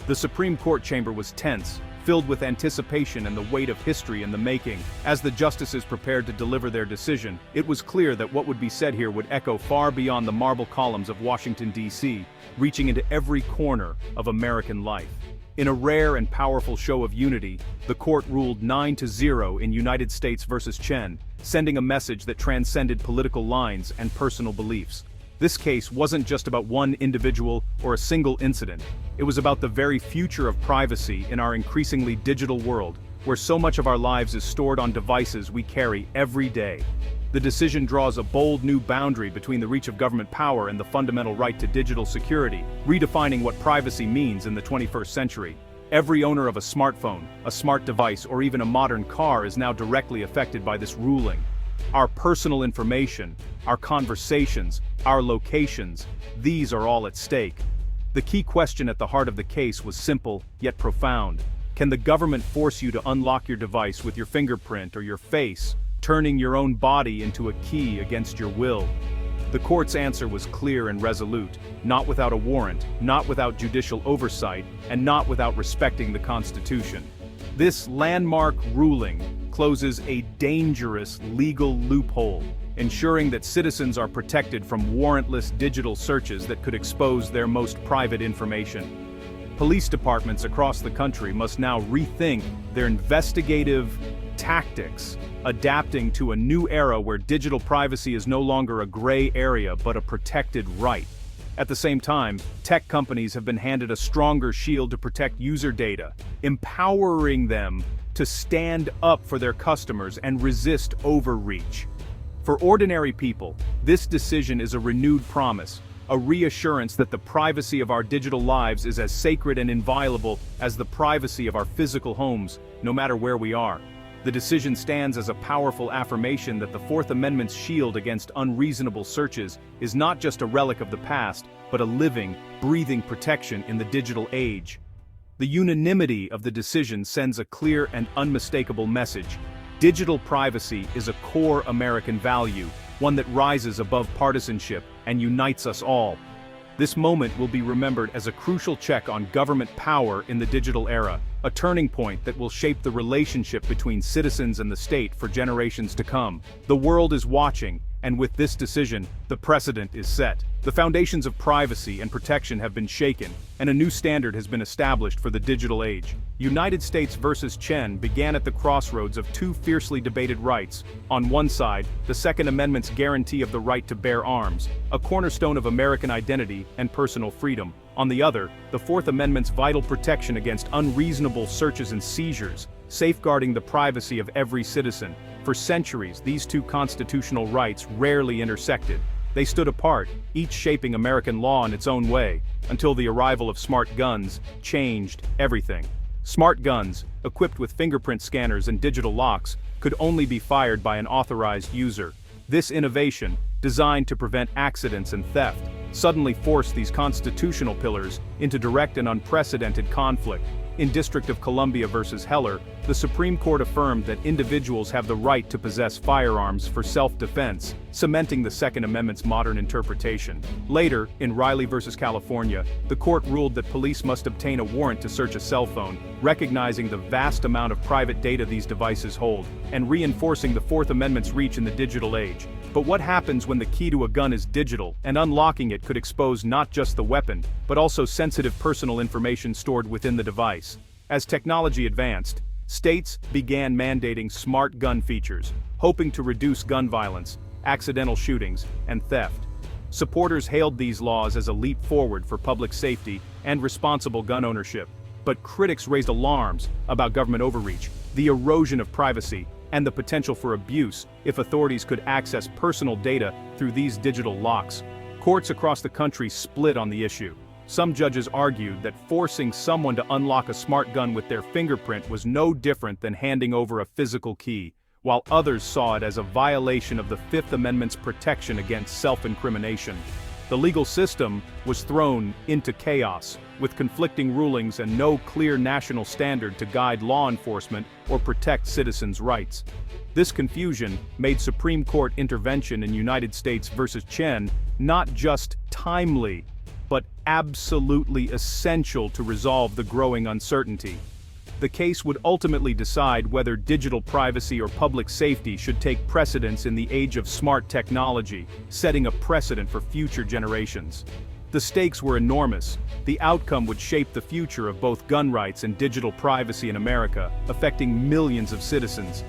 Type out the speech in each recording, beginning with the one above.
The Supreme Court chamber was tense, filled with anticipation and the weight of history in the making. As the justices prepared to deliver their decision, it was clear that what would be said here would echo far beyond the marble columns of Washington, D.C., reaching into every corner of American life. In a rare and powerful show of unity, the court ruled 9-0 in United States versus Chen, sending a message that transcended political lines and personal beliefs. This case wasn't just about one individual or a single incident. It was about the very future of privacy in our increasingly digital world, where so much of our lives is stored on devices we carry every day. The decision draws a bold new boundary between the reach of government power and the fundamental right to digital security, redefining what privacy means in the 21st century. Every owner of a smartphone, a smart device, or even a modern car is now directly affected by this ruling. Our personal information, our conversations, our locations, these are all at stake. The key question at the heart of the case was simple, yet profound. Can the government force you to unlock your device with your fingerprint or your face, turning your own body into a key against your will? The court's answer was clear and resolute: not without a warrant, not without judicial oversight, and not without respecting the Constitution. This landmark ruling closes a dangerous legal loophole, ensuring that citizens are protected from warrantless digital searches that could expose their most private information. Police departments across the country must now rethink their investigative tactics, adapting to a new era where digital privacy is no longer a gray area but a protected right. At the same time, tech companies have been handed a stronger shield to protect user data, empowering them to stand up for their customers and resist overreach. For ordinary people, this decision is a renewed promise, a reassurance that the privacy of our digital lives is as sacred and inviolable as the privacy of our physical homes, no matter where we are. The decision stands as a powerful affirmation that the Fourth Amendment's shield against unreasonable searches is not just a relic of the past, but a living, breathing protection in the digital age. The unanimity of the decision sends a clear and unmistakable message. Digital privacy is a core American value, one that rises above partisanship and unites us all. This moment will be remembered as a crucial check on government power in the digital era, a turning point that will shape the relationship between citizens and the state for generations to come. The world is watching, and with this decision, the precedent is set. The foundations of privacy and protection have been shaken, and a new standard has been established for the digital age. United States versus Chen began at the crossroads of two fiercely debated rights. On one side, the Second Amendment's guarantee of the right to bear arms, a cornerstone of American identity and personal freedom. On the other, the Fourth Amendment's vital protection against unreasonable searches and seizures, safeguarding the privacy of every citizen. For centuries, these two constitutional rights rarely intersected. They stood apart, each shaping American law in its own way, until the arrival of smart guns changed everything. Smart guns, equipped with fingerprint scanners and digital locks, could only be fired by an authorized user. This innovation, designed to prevent accidents and theft, suddenly forced these constitutional pillars into direct and unprecedented conflict. In District of Columbia versus Heller, the Supreme Court affirmed that individuals have the right to possess firearms for self-defense, cementing the Second Amendment's modern interpretation. Later, in Riley versus California, the court ruled that police must obtain a warrant to search a cell phone, recognizing the vast amount of private data these devices hold, and reinforcing the Fourth Amendment's reach in the digital age. But what happens when the key to a gun is digital, and unlocking it could expose not just the weapon, but also sensitive personal information stored within the device? As technology advanced, states began mandating smart gun features, hoping to reduce gun violence, accidental shootings, and theft. Supporters hailed these laws as a leap forward for public safety and responsible gun ownership. But critics raised alarms about government overreach, the erosion of privacy, and the potential for abuse if authorities could access personal data through these digital locks. Courts across the country split on the issue. Some judges argued that forcing someone to unlock a smart gun with their fingerprint was no different than handing over a physical key, while others saw it as a violation of the Fifth Amendment's protection against self-incrimination. The legal system was thrown into chaos, with conflicting rulings and no clear national standard to guide law enforcement or protect citizens' rights. This confusion made Supreme Court intervention in United States versus Chen not just timely, but absolutely essential to resolve the growing uncertainty. The case would ultimately decide whether digital privacy or public safety should take precedence in the age of smart technology, setting a precedent for future generations. The stakes were enormous. The outcome would shape the future of both gun rights and digital privacy in America, affecting millions of citizens.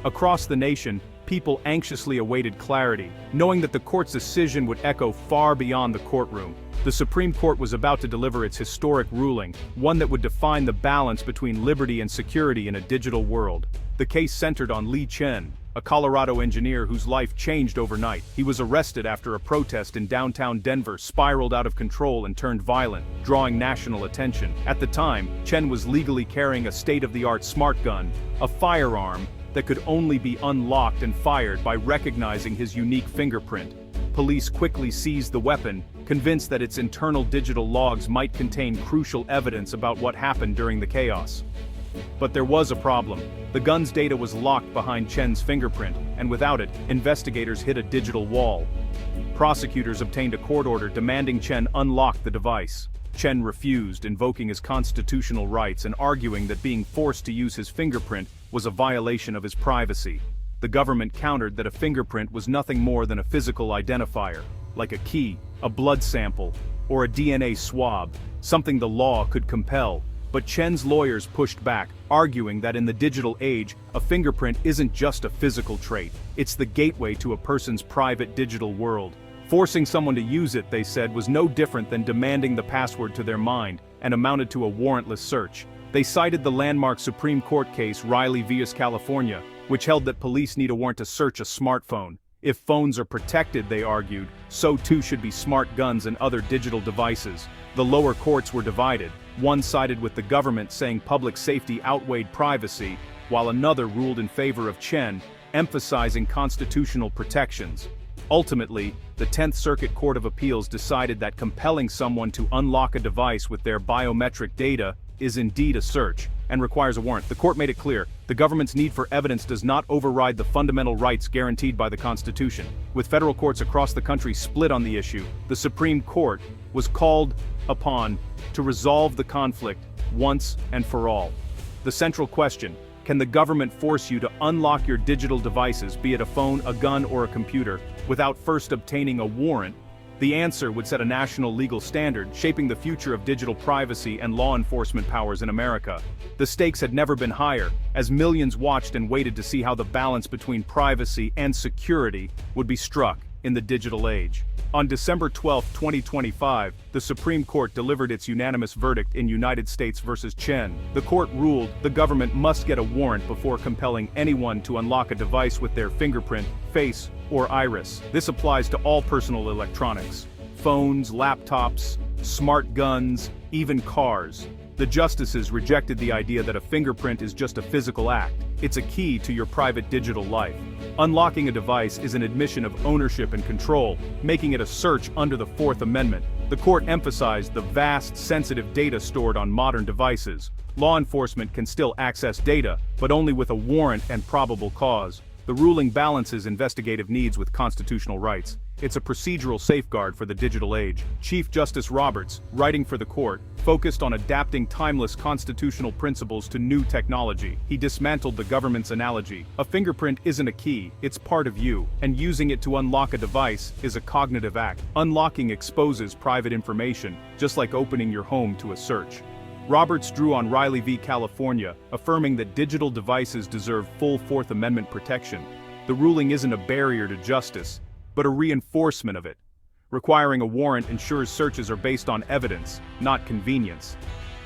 Across the nation, people anxiously awaited clarity, knowing that the court's decision would echo far beyond the courtroom. The Supreme Court was about to deliver its historic ruling, one that would define the balance between liberty and security in a digital world. The case centered on Lee Chen, a Colorado engineer whose life changed overnight. He was arrested after a protest in downtown Denver spiraled out of control and turned violent, drawing national attention. At the time, Chen was legally carrying a state-of-the-art smart gun, a firearm that could only be unlocked and fired by recognizing his unique fingerprint. Police quickly seized the weapon, convinced that its internal digital logs might contain crucial evidence about what happened during the chaos. But there was a problem. The gun's data was locked behind Chen's fingerprint, and without it, investigators hit a digital wall. Prosecutors obtained a court order demanding Chen unlock the device. Chen refused, invoking his constitutional rights and arguing that being forced to use his fingerprint was a violation of his privacy. The government countered that a fingerprint was nothing more than a physical identifier, like a key, a blood sample, or a DNA swab, something the law could compel. But Chen's lawyers pushed back, arguing that in the digital age, a fingerprint isn't just a physical trait, it's the gateway to a person's private digital world. Forcing someone to use it, they said, was no different than demanding the password to their mind, and amounted to a warrantless search. They cited the landmark Supreme Court case Riley v. California, which held that police need a warrant to search a smartphone. If phones are protected, they argued, so too should be smart guns and other digital devices. The lower courts were divided. One sided with the government, saying public safety outweighed privacy, while another ruled in favor of Chen, emphasizing constitutional protections. Ultimately, the 10th Circuit Court of Appeals decided that compelling someone to unlock a device with their biometric data is indeed a search, and requires a warrant. The court made it clear, the government's need for evidence does not override the fundamental rights guaranteed by the Constitution. With federal courts across the country split on the issue, the Supreme Court was called upon to resolve the conflict once and for all. The central question: can the government force you to unlock your digital devices, be it a phone, a gun, or a computer, without first obtaining a warrant? The answer would set a national legal standard, shaping the future of digital privacy and law enforcement powers in America. The stakes had never been higher, as millions watched and waited to see how the balance between privacy and security would be struck in the digital age. On December 12, 2025, the Supreme Court delivered its unanimous verdict in United States v. Chen. The court ruled the government must get a warrant before compelling anyone to unlock a device with their fingerprint, face, or iris. This applies to all personal electronics: phones, laptops, smart guns, even cars. The justices rejected the idea that a fingerprint is just a physical act. It's a key to your private digital life. Unlocking a device is an admission of ownership and control, making it a search under the Fourth Amendment. The court emphasized the vast, sensitive data stored on modern devices. Law enforcement can still access data, but only with a warrant and probable cause. The ruling balances investigative needs with constitutional rights. It's a procedural safeguard for the digital age. Chief Justice Roberts, writing for the court, focused on adapting timeless constitutional principles to new technology. He dismantled the government's analogy. A fingerprint isn't a key, it's part of you, and using it to unlock a device is a cognitive act. Unlocking exposes private information, just like opening your home to a search. Roberts drew on Riley v. California, affirming that digital devices deserve full Fourth Amendment protection. The ruling isn't a barrier to justice, but a reinforcement of it. Requiring a warrant ensures searches are based on evidence, not convenience.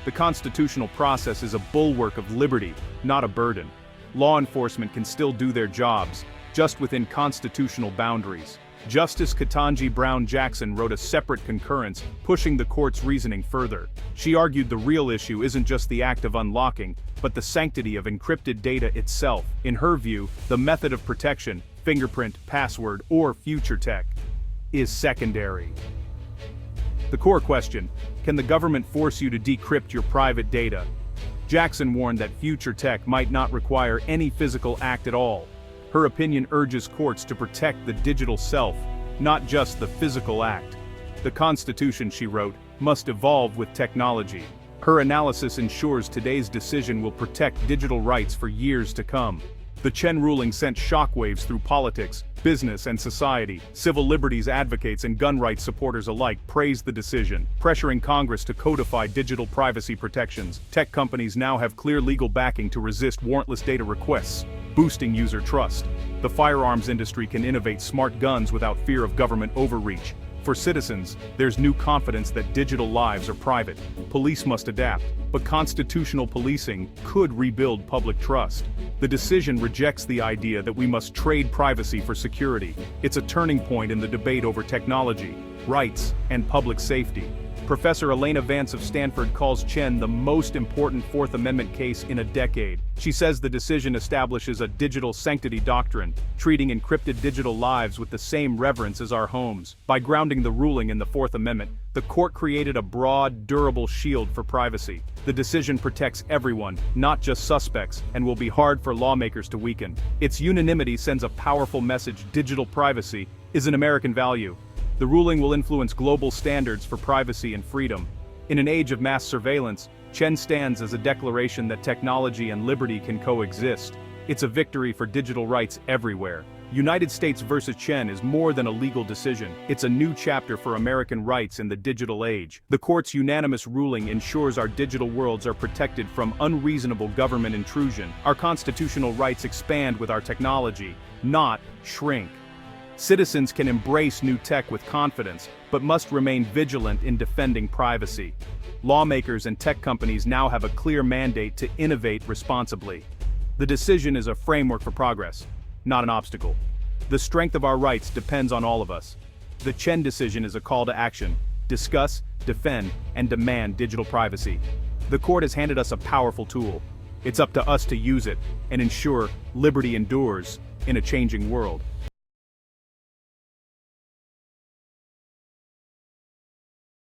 The constitutional process is a bulwark of liberty, not a burden. Law enforcement can still do their jobs, just within constitutional boundaries. Justice Ketanji Brown Jackson wrote a separate concurrence, pushing the court's reasoning further. She argued the real issue isn't just the act of unlocking, but the sanctity of encrypted data itself. In her view, the method of protection, fingerprint, password, or future tech, is secondary. The core question: can the government force you to decrypt your private data? Jackson warned that future tech might not require any physical act at all. Her opinion urges courts to protect the digital self, not just the physical act. The Constitution, she wrote, must evolve with technology. Her analysis ensures today's decision will protect digital rights for years to come. The Chen ruling sent shockwaves through politics, business, and society. Civil liberties advocates and gun rights supporters alike praised the decision, pressuring Congress to codify digital privacy protections. Tech companies now have clear legal backing to resist warrantless data requests, boosting user trust. The firearms industry can innovate smart guns without fear of government overreach. For citizens, there's new confidence that digital lives are private. Police must adapt, but constitutional policing could rebuild public trust. The decision rejects the idea that we must trade privacy for security. It's a turning point in the debate over technology, rights, and public safety. Professor Elena Vance of Stanford calls Chen the most important Fourth Amendment case in a decade. She says the decision establishes a digital sanctity doctrine, treating encrypted digital lives with the same reverence as our homes. By grounding the ruling in the Fourth Amendment, the court created a broad, durable shield for privacy. The decision protects everyone, not just suspects, and will be hard for lawmakers to weaken. Its unanimity sends a powerful message: digital privacy is an American value. The ruling will influence global standards for privacy and freedom. In an age of mass surveillance, Chen stands as a declaration that technology and liberty can coexist. It's a victory for digital rights everywhere. United States versus Chen is more than a legal decision. It's a new chapter for American rights in the digital age. The court's unanimous ruling ensures our digital worlds are protected from unreasonable government intrusion. Our constitutional rights expand with our technology, not shrink. Citizens can embrace new tech with confidence, but must remain vigilant in defending privacy. Lawmakers and tech companies now have a clear mandate to innovate responsibly. The decision is a framework for progress, not an obstacle. The strength of our rights depends on all of us. The Chen decision is a call to action: discuss, defend, and demand digital privacy. The court has handed us a powerful tool. It's up to us to use it and ensure liberty endures in a changing world.